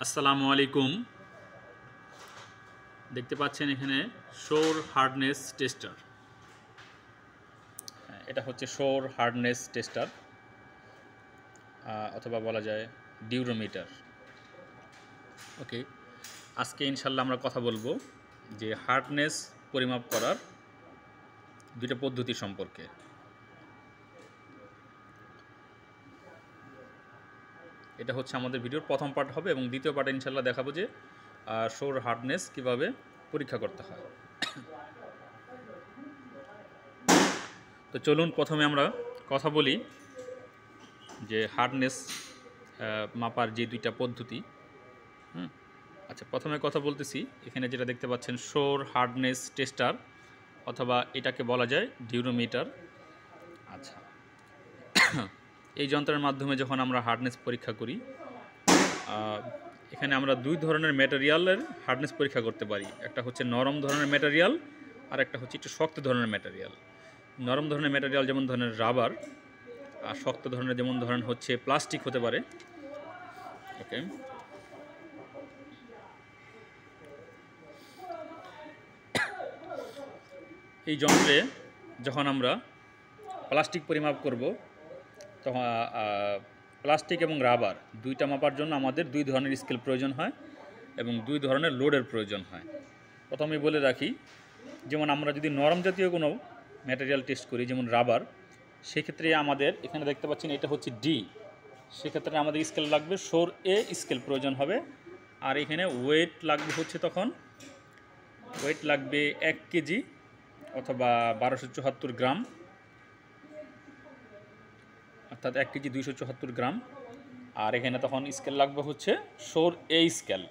আসসালামু আলাইকুম। দেখতে পাচ্ছেন এখানে শোর হার্ডনেস টেস্টার। এটা হচ্ছে শোর হার্ডনেস টেস্টার অথবা বলা যায় ডিউরোমিটার। ওকে, আজকে ইনশাল্লাহ আমরা কথা বলবো যে হার্ডনেস পরিমাপ করার দুইটা পদ্ধতি সম্পর্কে। এটা হচ্ছে আমাদের ভিডিওর প্রথম পার্ট হবে এবং দ্বিতীয় পার্টে ইনশাল্লাহ দেখাবো যে শোর হার্ডনেস কিভাবে পরীক্ষা করতে হয়। তো চলুন প্রথমে আমরা কথা বলি যে হার্ডনেস মাপার যে দুইটা পদ্ধতি। আচ্ছা, প্রথমে কথা বলতেছি এখানে যেটা দেখতে পাচ্ছেন শোর হার্ডনেস টেস্টার অথবা এটাকে বলা যায় ডিউরোমিটার। আচ্ছা, এই যন্ত্রের মাধ্যমে যখন আমরা হার্ডনেস পরীক্ষা করি, এখানে আমরা দুই ধরনের ম্যাটেরিয়ালের হার্ডনেস পরীক্ষা করতে পারি। একটা হচ্ছে নরম ধরনের ম্যাটেরিয়াল আর একটা হচ্ছে একটু শক্ত ধরনের ম্যাটেরিয়াল। নরম ধরনের ম্যাটেরিয়াল যেমন ধরনের রাবার, আর শক্ত ধরনের যেমন ধরেন হচ্ছে প্লাস্টিক হতে পারে। ওকে, এই যন্ত্রে যখন আমরা প্লাস্টিক পরিমাপ করব তখন প্লাস্টিক এবং রাবার দুইটা মাপার জন্য আমাদের দুই ধরনের স্কেল প্রয়োজন হয় এবং দুই ধরনের লোডের প্রয়োজন হয়। প্রথমে বলে রাখি, যেমন আমরা যদি নরম জাতীয় কোনো ম্যাটেরিয়াল টেস্ট করি যেমন রাবার, সেক্ষেত্রে আমাদের এখানে দেখতে পাচ্ছেন এটা হচ্ছে ডি, সেক্ষেত্রে আমাদের স্কেল লাগবে শোর এ স্কেল প্রয়োজন হবে। আর এখানে ওয়েট লাগবে হচ্ছে তখন ওয়েট লাগবে 1 কেজি অথবা 1274 গ্রাম, অর্থাৎ 1 কেজি 274 গ্রাম। আর এখানে তখন স্কেল লাগবে হচ্ছে শোর এ স্কেল।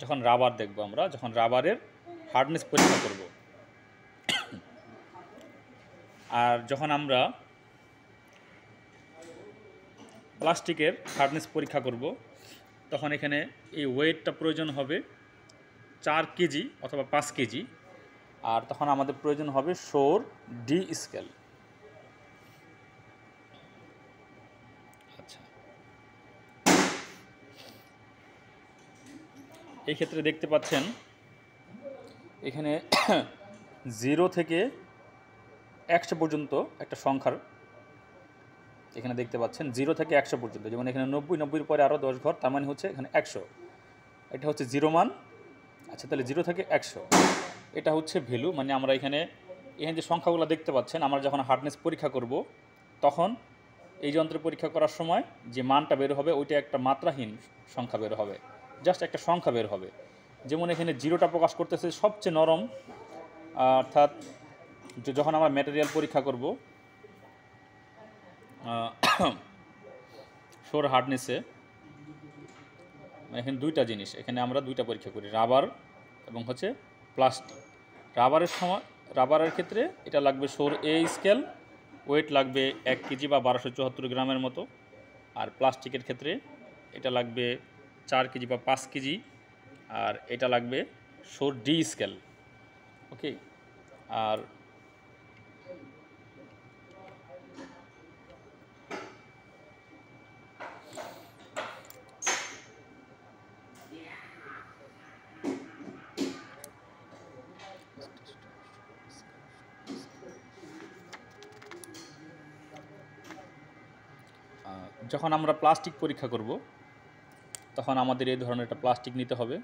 যখন রাবার দেখব, আমরা যখন রাবারের হার্ডনেস পরীক্ষা করব, আর যখন আমরা প্লাস্টিকের হার্ডনেস পরীক্ষা করব তখন এখানে এই ওয়েটটা প্রয়োজন হবে 4 কেজি অথবা 5 কেজি। আর তখন আমাদের প্রয়োজন হবে শোর ডি স্কেল। আচ্ছা, এই ক্ষেত্রে দেখতে পাচ্ছেন এখানে 0 থেকে 100 পর্যন্ত একটা সংখ্যার এখানে দেখতে পাচ্ছেন 0 থেকে 100 পর্যন্ত। যেমন এখানে 90-90-এর পরে আরও 10 ঘর, তার মানে হচ্ছে এখানে 100। এটা হচ্ছে 0 মান। আচ্ছা, তাহলে 0 থেকে 100 এটা হচ্ছে ভ্যালু। মানে আমরা এখানে যে সংখ্যাগুলো দেখতে পাচ্ছেন, আমরা যখন হার্ডনেস পরীক্ষা করব তখন এই যন্ত্রে পরীক্ষা করার সময় যে মানটা বের হবে ওইটা একটা মাত্রাহীন সংখ্যা বের হবে, জাস্ট একটা সংখ্যা বের হবে। যেমন এখানে 0টা প্রকাশ করতেছে সবচেয়ে নরম, অর্থাৎ যখন আমরা ম্যাটেরিয়াল পরীক্ষা করব শোর হার্ডনেসে, এখানে দুইটা জিনিস, এখানে আমরা দুইটা পরীক্ষা করি, রাবার এবং হচ্ছে প্লাস্টিক। রাবারের ক্ষেত্রে এটা লাগবে শোর এ স্কেল, ওয়েট লাগবে 1 কেজি বা 1274 গ্রামের মতো। আর প্লাস্টিকের ক্ষেত্রে এটা লাগবে 4 কেজি বা 5 কেজি, আর এটা লাগবে শোর ডি স্কেল। ওকে, আর যখন আমরা প্লাস্টিক পরীক্ষা করব তখন আমাদের এই ধরনের একটা প্লাস্টিক নিতে হবে,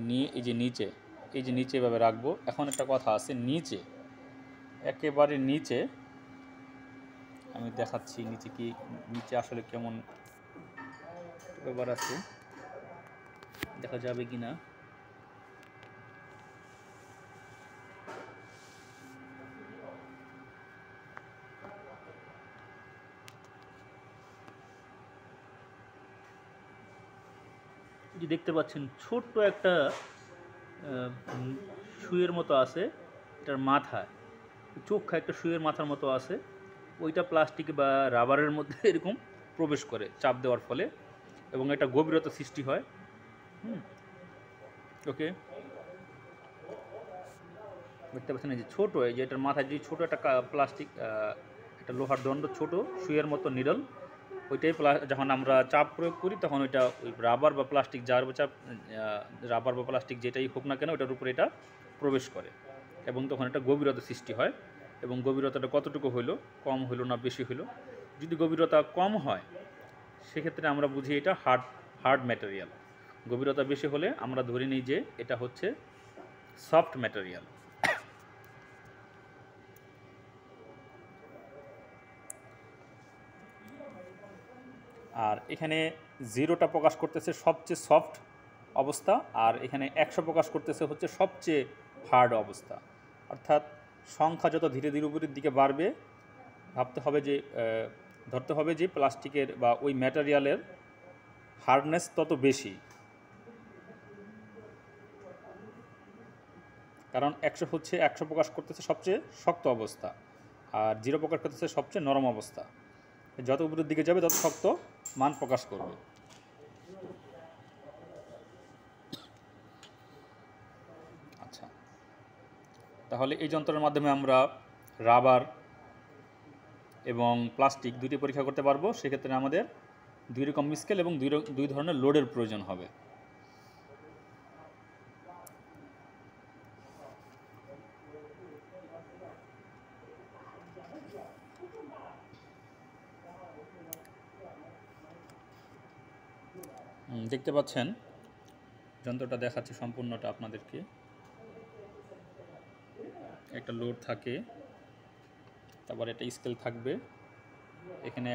নিয়ে এই যে নিচে এভাবে রাখবো। এখন একটা কথা আছে, নিচে একেবারে নিচে আমি দেখাচ্ছি নিচে আসলে কেমন ব্যাপার আছে, দেখা যাবে কি না। যে দেখতে পাচ্ছেন ছোট্ট একটা সুইয়ের মতো আছে, এটার মাথায় চোখা একটা সুইয়ের মাথার মতো আছে, ওইটা প্লাস্টিক বা রাবারের মধ্যে এরকম প্রবেশ করে চাপ দেওয়ার ফলে এবং এটা গভীরতা সৃষ্টি হয়। ওকে, দেখতে পাচ্ছেন এই যে ছোটো, এই যে এটার মাথায় যে ছোটো একটা প্লাস্টিক একটা লোহার দণ্ড ছোট সুইয়ের মতো নিডল, ওইটাই যখন আমরা চাপ প্রয়োগ করি তখন ওইটা ওই রাবার বা প্লাস্টিক যার চাপ রাবার বা প্লাস্টিক যেটাই হোক না কেন ওটার উপরে এটা প্রবেশ করে এবং তখন একটা গভীরতা সৃষ্টি হয় এবং গভীরতাটা কতটুকু হইলো, কম হইলো না বেশি হইলো। যদি গভীরতা কম হয় সেক্ষেত্রে আমরা বুঝি এটা হার্ড ম্যাটেরিয়াল। গভীরতা বেশি হলে আমরা ধরে নিই যে এটা হচ্ছে সফট ম্যাটেরিয়াল। আর এখানে 0টা প্রকাশ করতেছে সবচেয়ে সফট অবস্থা, আর এখানে 100 প্রকাশ করতেছে হচ্ছে সবচেয়ে হার্ড অবস্থা। অর্থাৎ সংখ্যা যত ধীরে ধীরে উপরের দিকে বাড়বে ধরতে হবে যে প্লাস্টিকের বা ওই ম্যাটেরিয়ালের হার্ডনেস তত বেশি। কারণ 100 প্রকাশ করতেছে সবচেয়ে শক্ত অবস্থা, আর 0 প্রকাশ করতেছে সবচেয়ে নরম অবস্থা। যত উপরের দিকে যাবে তত শক্ত মান প্রকাশ করবে। আচ্ছা, তাহলে এই যন্ত্রের মাধ্যমে আমরা রাবার এবং প্লাস্টিক দুইটি পরীক্ষা করতে পারবো। সেক্ষেত্রে আমাদের 2 রকম স্কেল এবং 2 ধরনের লোডের প্রয়োজন হবে। দেখতে পাচ্ছেন যন্ত্রটা দেখাচ্ছে সম্পূর্ণটা আপনাদেরকে। একটা লোড থাকে, তারপর একটা স্কেল থাকবে, এখানে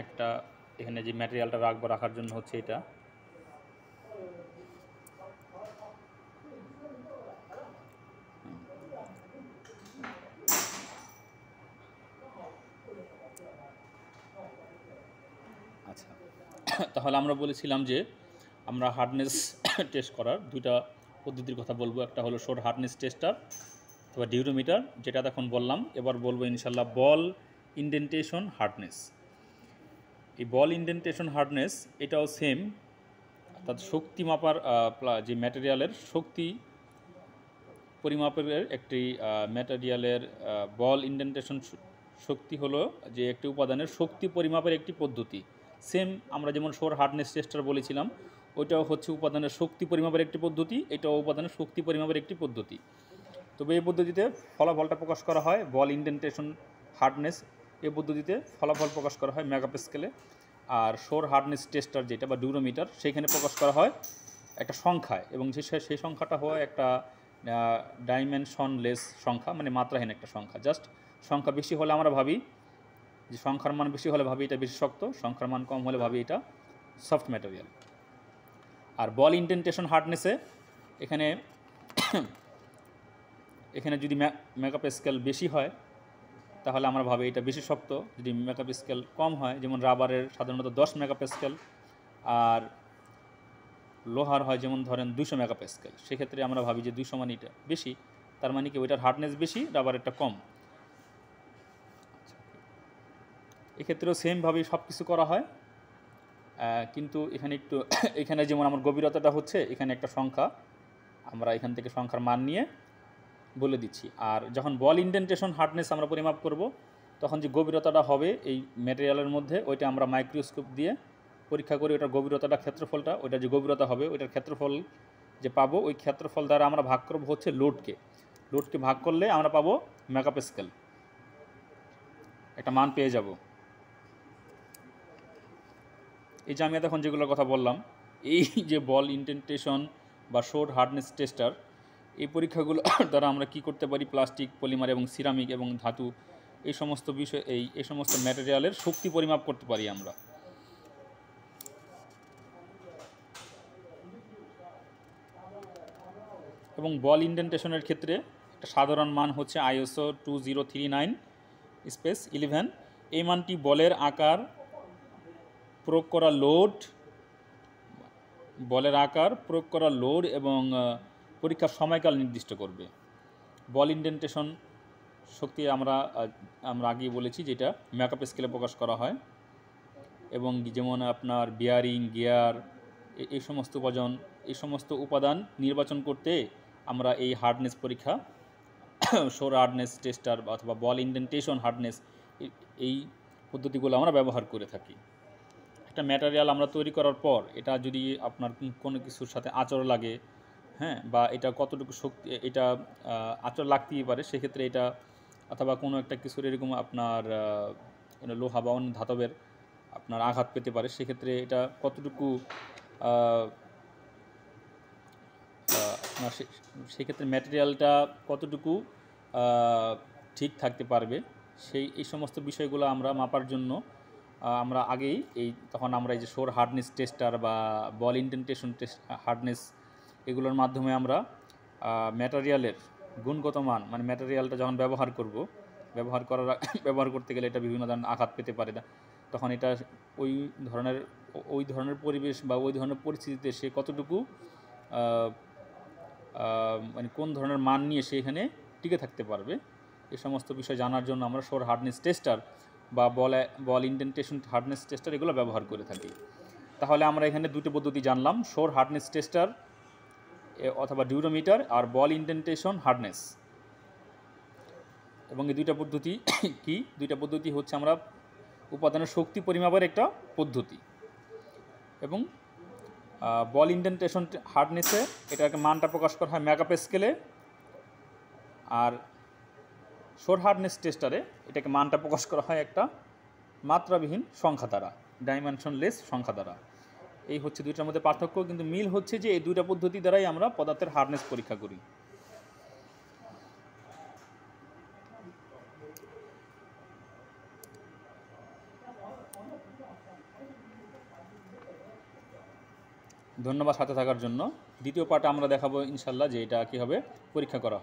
যে ম্যাটেরিয়ালটা রাখার জন্য হচ্ছে এটা। আচ্ছা, তাহলে আমরা বলেছিলাম যে আমরা হার্ডনেস টেস্ট করার 2টা পদ্ধতির কথা বলবো। একটা হলো শোর হার্ডনেস টেস্টার অথবা ডিউরোমিটার, যেটা এখন বললাম। এবার বলবো ইনশাল্লাহ বল ইনডেন্টেশন হার্ডনেস। এই বল ইনডেন্টেশন হার্ডনেস এটাও সেম, অর্থাৎ শক্তি মাপার যে ম্যাটেরিয়ালের শক্তি পরিমাপের একটি ম্যাটেরিয়ালের বল ইনডেন্টেশন শক্তি হলো যে একটি উপাদানের শক্তি পরিমাপের একটি পদ্ধতি। সেম আমরা যেমন শোর হার্ডনেস টেস্টার বলেছিলাম, ওইটাও হচ্ছে উপাদানের শক্তি পরিমাপের একটি পদ্ধতি, এটাও উপাদানের শক্তি পরিমাপের একটি পদ্ধতি। তবে এই পদ্ধতিতে ফলাফলটা প্রকাশ করা হয় বল ইনডেন্টেশন হার্ডনেস, এই পদ্ধতিতে ফলাফল প্রকাশ করা হয় মেগাপাস্কেলে। আর শোর হার্ডনেস টেস্টার যেটা বা ডিউরোমিটার, সেখানে প্রকাশ করা হয় একটা সংখ্যায়, এবং সেই সংখ্যাটা হয় একটা ডাইমেনশনলেস সংখ্যা, মানে মাত্রাহীন একটা সংখ্যা। জাস্ট সংখ্যা বেশি হলে আমরা ভাবি যে সংখ্যার মান বেশি হলে ভাবি এটা বেশি শক্ত, সংখ্যার মান কম হলে ভাবি এটা সফট ম্যাটেরিয়াল। আর বল ইনডেন্টেশন হার্ডনেসে এখানে যদি মেগাপাস্কেল বেশি হয় তাহলে আমরা ভাবি এটা বেশি শক্ত, যদি মেগাপাস্কেল কম হয়, যেমন রাবারের সাধারণত 10 মেগাপাস্কেল আর লোহার হয় যেমন ধরেন 200 মেগাপাস্কেল, সেক্ষেত্রে আমরা ভাবি যে 200 মানে এটা বেশি, তার মানে কি ওইটার হার্ডনেস বেশি, রাবারেরটা কম। এক্ষেত্রেও সেমভাবেই সব কিছু করা হয়, কিন্তু এখানে যেমন আমার গভীরতাটা হচ্ছে, এখানে একটা সংখ্যা আমরা এখান থেকে সংখ্যার মান নিয়ে বলে দিচ্ছি। আর যখন বল ইনডেন্টেশন হার্ডনেস আমরা পরিমাপ করব, তখন যে গভীরতাটা হবে এই ম্যাটেরিয়ালের মধ্যে, ওইটা আমরা মাইক্রোস্কোপ দিয়ে পরীক্ষা করি। ওটার গভীরতাটা, ক্ষেত্রফলটা, ওইটা যে গভীরতা হবে ওইটার ক্ষেত্রফল যে পাবো, ওই ক্ষেত্রফল দ্বারা আমরা ভাগ করব হচ্ছে লোডকে ভাগ করলে আমরা পাবো মেগাপাস্কেল, একটা মান পেয়ে যাব। এই যে আমি এখন যেগুলোর কথা বললাম, এই যে বল ইনডেন্টেশন বা শোর হার্ডনেস টেস্টার, এই পরীক্ষাগুলো দ্বারা আমরা কি করতে পারি, প্লাস্টিক, পলিমার এবং সিরামিক এবং ধাতু এই সমস্ত বিষয় এই সমস্ত ম্যাটেরিয়ালের শক্তি পরিমাপ করতে পারি আমরা। এবং বল ইনডেন্টেশনের ক্ষেত্রে একটা সাধারণ মান হচ্ছে ISO 2039/11। এই মানটি বলের আকার, প্রয়োগ করা লোড এবং পরীক্ষার সময়কাল নির্দিষ্ট করবে। বল ইনডেন্টেশন শক্তি আমরা আগেই বলেছি যেটা মেগাপাস্কেলে প্রকাশ করা হয়, এবং যেমন আপনার বিয়ারিং, গিয়ার, এই সমস্ত উপাদান নির্বাচন করতে আমরা এই হার্ডনেস পরীক্ষা, শোর হার্ডনেস টেস্টার অথবা বল ইনডেন্টেশন হার্ডনেস, এই পদ্ধতিগুলো আমরা ব্যবহার করে থাকি। একটা একটা ম্যাটেরিয়াল আমরা তৈরি করার পর এটা যদি আপনার কোনো কিছুর সাথে আঁচড় লাগে, হ্যাঁ, বা এটা কতটুকু শক্তি, এটা আঁচড় লাগতেই পারে, সেক্ষেত্রে এটা অথবা কোনো একটা কিছুর এরকম আপনার লোহা বা অন্য ধাতবের আপনার আঘাত পেতে পারে, সেক্ষেত্রে এটা কতটুকু আপনার সেক্ষেত্রে ম্যাটেরিয়ালটা কতটুকু ঠিক থাকতে পারবে, এই সমস্ত বিষয়গুলো আমরা মাপার জন্য আমরা আগেই তখন আমরা এই যে শোর হার্ডনেস টেস্টার বা বল ইন্ডেন্টেশন হার্ডনেস, এগুলোর মাধ্যমে আমরা ম্যাটেরিয়ালের গুণগত মান, মানে ম্যাটেরিয়ালটা যখন ব্যবহার করতে গেলে এটা বিভিন্ন ধরনের আঘাত পেতে পারে, তখন এটা ওই ধরনের পরিবেশ বা ওই ধরনের পরিস্থিতিতে সে কতটুকু মানে কোন ধরনের মান নিয়ে সে এখানে টিকে থাকতে পারবে, এই সমস্ত বিষয় জানার জন্য আমরা শোর হার্ডনেস টেস্টার বা বল ইন্ডেন্টেশন হার্ডনেস টেস্টার এগুলো ব্যবহার করে থাকি। তাহলে আমরা এখানে দুটো পদ্ধতি জানলাম, শোর হার্ডনেস টেস্টার অথবা ডিউরোমিটার আর বল ইন্ডেন্টেশন হার্ডনেস। এবং এই দুইটা পদ্ধতি কি? দুইটা পদ্ধতি হচ্ছে আমরা উপাদানের শক্তি পরিমাপের একটা পদ্ধতি, এবং বল ইন্ডেন্টেশন হার্ডনেসে এটাকে মানটা প্রকাশ করা হয় মেগাপে স্কেলে, আর শোর হার্ডনেস টেস্টারে এটাকে মানটা প্রকাশ করা হয় একটা মাত্রাবিহীন সংখ্যা দ্বারা, ডাইমেনশনলেস সংখ্যা দ্বারা। এই হচ্ছে দুইটার মধ্যে পার্থক্য, কিন্তু মিল হচ্ছে যে এই দুইটা পদ্ধতি দ্বারাই আমরা পদার্থের হার্ডনেস পরীক্ষা করি। ধন্যবাদ সাথে থাকার জন্য। দ্বিতীয় পার্টে আমরা দেখাবো ইনশাল্লাহ যে এটা কীভাবে পরীক্ষা করা হয়।